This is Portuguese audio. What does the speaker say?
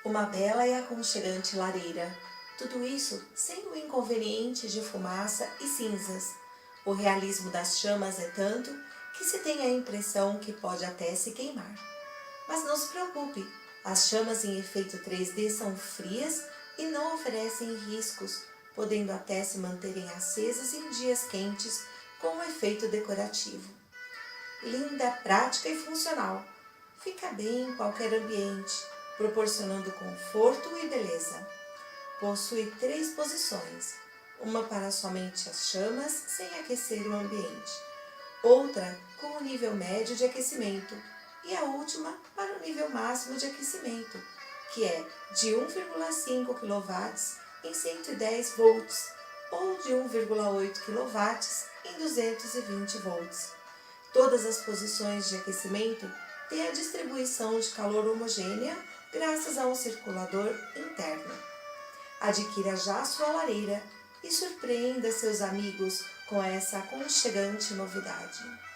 uma bela e aconchegante lareira. Tudo isso sem o inconveniente de fumaça e cinzas. O realismo das chamas é tanto que se tem a impressão que pode até se queimar. Mas não se preocupe, as chamas em efeito 3D são frias e não oferecem riscos, podendo até se manterem acesas em dias quentes com um efeito decorativo. Linda, prática e funcional. Fica bem em qualquer ambiente, proporcionando conforto e beleza. Possui 3 posições, uma para somente as chamas sem aquecer o ambiente, outra com o nível médio de aquecimento e a última para o nível máximo de aquecimento, que é de 1,5 kW em 110 volts ou de 1,8 kW em 220 volts. Todas as posições de aquecimento têm a distribuição de calor homogênea graças a um circulador interno. Adquira já sua lareira e surpreenda seus amigos com essa aconchegante novidade.